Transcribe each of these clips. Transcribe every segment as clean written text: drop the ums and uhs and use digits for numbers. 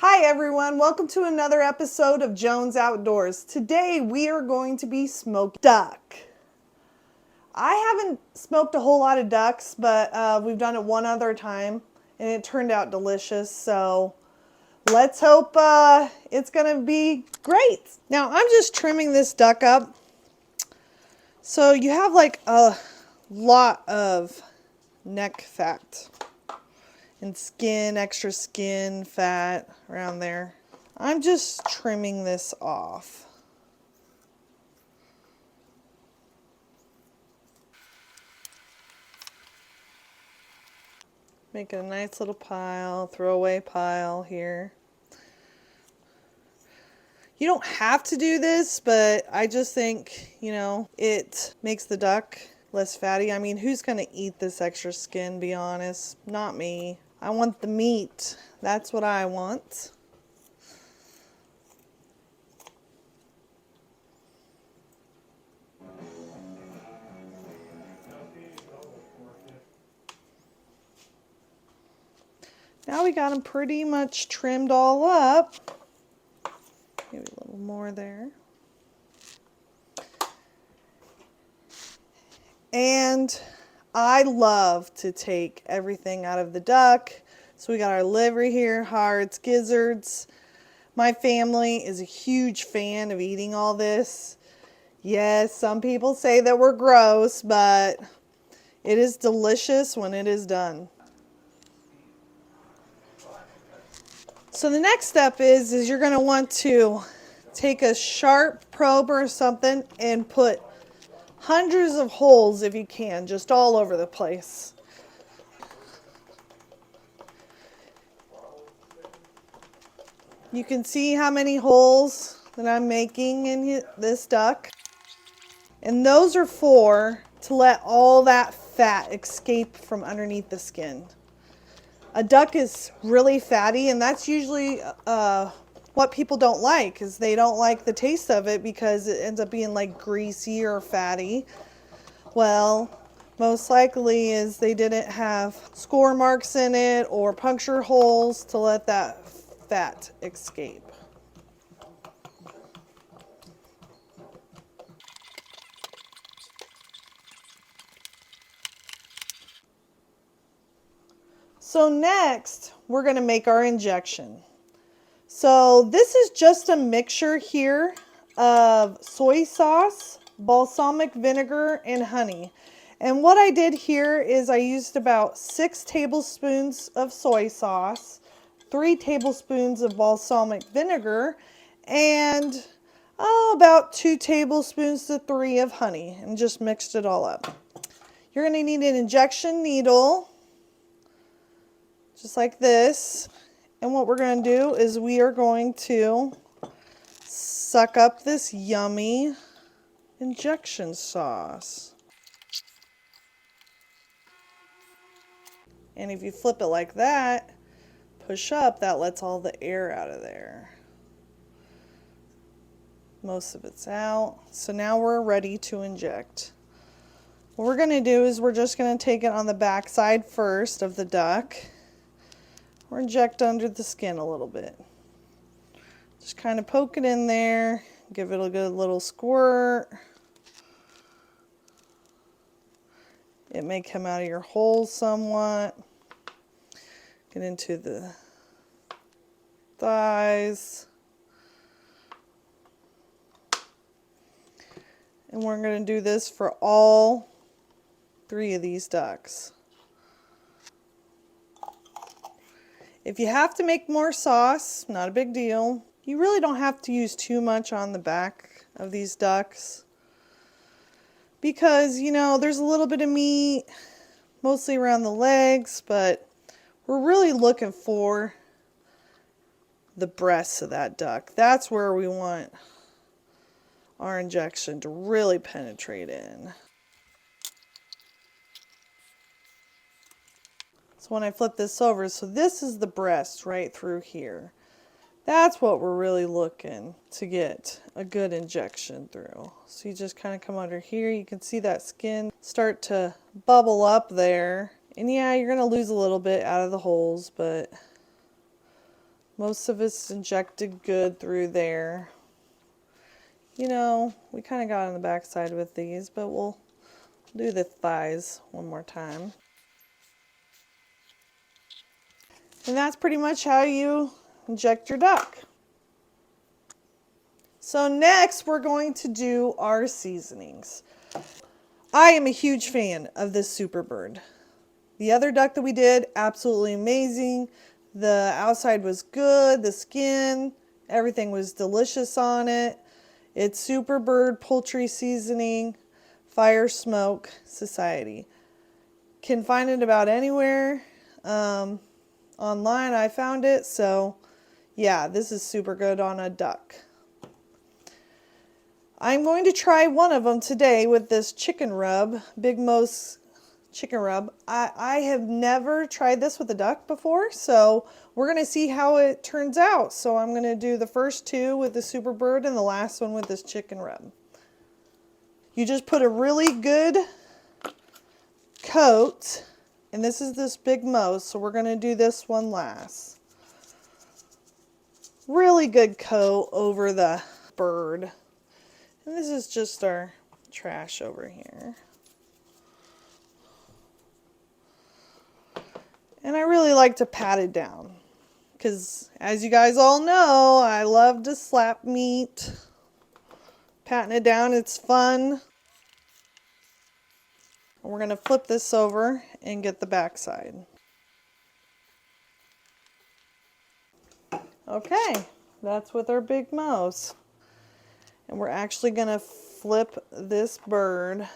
Hi everyone, welcome to another episode of Jones Outdoors. Today we are going to be smoking duck. I haven't smoked a whole lot of ducks, but we've done it one other time and it turned out delicious. So let's hope it's going to be great. Now I'm just trimming this duck up. So you have like a lot of neck fat and skin, extra skin, fat around there. I'm just trimming this off. Make a nice little pile, throwaway pile here. You don't have to do this, but I just think, it makes the duck less fatty. I mean, who's going to eat this extra skin, be honest? Not me. I want the meat. That's what I want. Now we got them pretty much trimmed all up. Maybe a little more there. And I love to take everything out of the duck. So we got our liver here, hearts, gizzards. My family is a huge fan of eating all this. Yes, some people say that we're gross, but it is delicious when it is done. So the next step is you're going to want to take a sharp probe or something and put hundreds of holes if you can, just all over the place. You can see how many holes that I'm making in this duck. And those are to let all that fat escape from underneath the skin. A duck is really fatty, and that's usually what people don't like, is they don't like the taste of it because it ends up being like greasy or fatty. Well, most likely is they didn't have score marks in it or puncture holes to let that fat escape. So next, we're going to make our injection. So this is just a mixture here of soy sauce, balsamic vinegar, and honey. And what I did here is I used about 6 tablespoons of soy sauce, 3 tablespoons of balsamic vinegar, and about 2 tablespoons to 3 of honey, and just mixed it all up. You're going to need an injection needle, just like this. And what we're going to do is we are going to suck up this yummy injection sauce. And if you flip it like that, push up, that lets all the air out of there. Most of it's out. So now we're ready to inject. What we're going to do is we're just going to take it on the back side first of the duck. Or inject under the skin a little bit. Just kind of poke it in there, give it a good little squirt. It may come out of your hole somewhat. Get into the thighs. And we're going to do this for all 3 of these ducks. If you have to make more sauce, not a big deal. You really don't have to use too much on the back of these ducks because, there's a little bit of meat, mostly around the legs, but we're really looking for the breasts of that duck. That's where we want our injection to really penetrate in. So when I flip this over, so this is the breast right through here. That's what we're really looking to get a good injection through. So you just kind of come under here. You can see that skin start to bubble up there. And yeah, you're going to lose a little bit out of the holes, but Most of it's injected good through there. You know, we kind of got on the backside with these, but we'll do the thighs one more time. And that's pretty much how you inject your duck. So next we're going to do our seasonings. I am a huge fan of this Super Bird. The other duck that we did, absolutely amazing. The outside was good, the skin, everything was delicious on it. It's Super Bird Poultry Seasoning, Fire Smoke Society. Can find it about anywhere. Online I found it, so yeah, this is super good on a duck. I'm going to try one of them today with this chicken rub, Big Mo's chicken rub. I have never tried this with a duck before, so we're going to see how it turns out. So I'm going to do the first two with the Super Bird and the last one with this chicken rub. You just put a really good coat, and this is this Big Mo's, so we're going to do this one last. Really good coat over the bird. And this is just our trash over here. And I really like to pat it down because, as you guys all know, I love to slap meat. Patting it down, it's fun. And we're going to flip this over and get the backside. Okay, that's with our Big Mo's. And we're actually going to flip this bird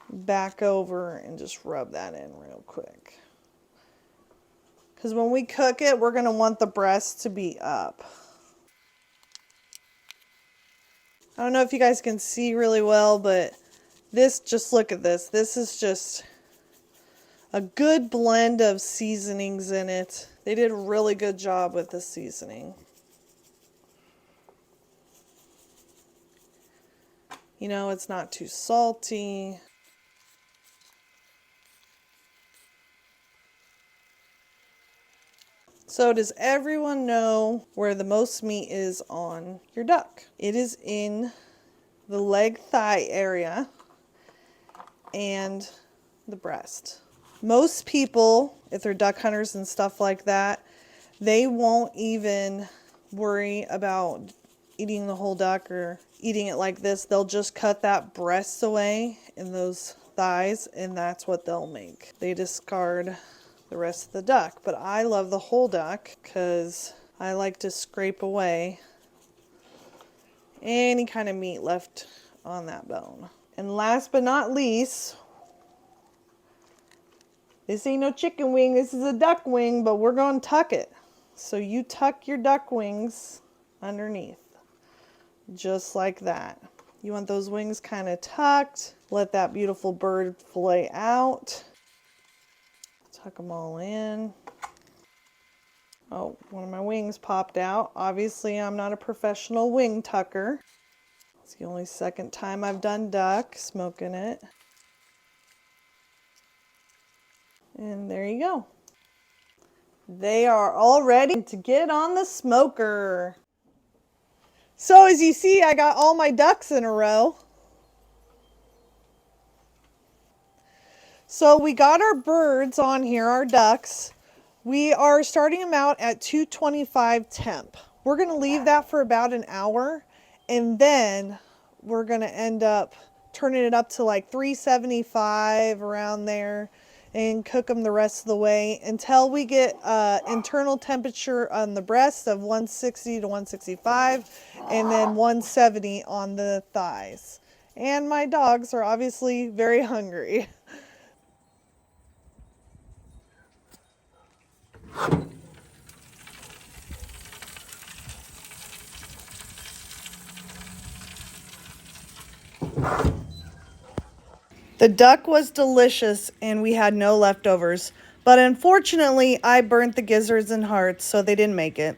back over and just rub that in real quick. Because when we cook it, we're going to want the breast to be up. I don't know if you guys can see really well, but this, just look at this. This is just a good blend of seasonings in it. They did a really good job with the seasoning. You know, it's not too salty. So does everyone know where the most meat is on your duck? It is in the leg thigh area and the breast. Most people, if they're duck hunters and stuff like that, they won't even worry about eating the whole duck or eating it like this. They'll just cut that breast away and those thighs, and that's what they'll make. They discard the rest of the duck. But I love the whole duck because I like to scrape away any kind of meat left on that bone. And last but not least, this ain't no chicken wing, this is a duck wing, but we're going to tuck it. So you tuck your duck wings underneath. Just like that. You want those wings kind of tucked. Let that beautiful bird fillet out. Tuck them all in. Oh, one of my wings popped out. Obviously, I'm not a professional wing tucker. It's the only second time I've done duck, smoking it. And there you go. They are all ready to get on the smoker. So as you see, I got all my ducks in a row. So we got our birds on here, our ducks. We are starting them out at 225 temp. We're going to leave that for about an hour, and then we're going to end up turning it up to like 375 around there and cook them the rest of the way until we get internal temperature on the breast of 160 to 165 and then 170 on the thighs. And my dogs are obviously very hungry. The duck was delicious and we had no leftovers, but unfortunately I burnt the gizzards and hearts, so they didn't make it.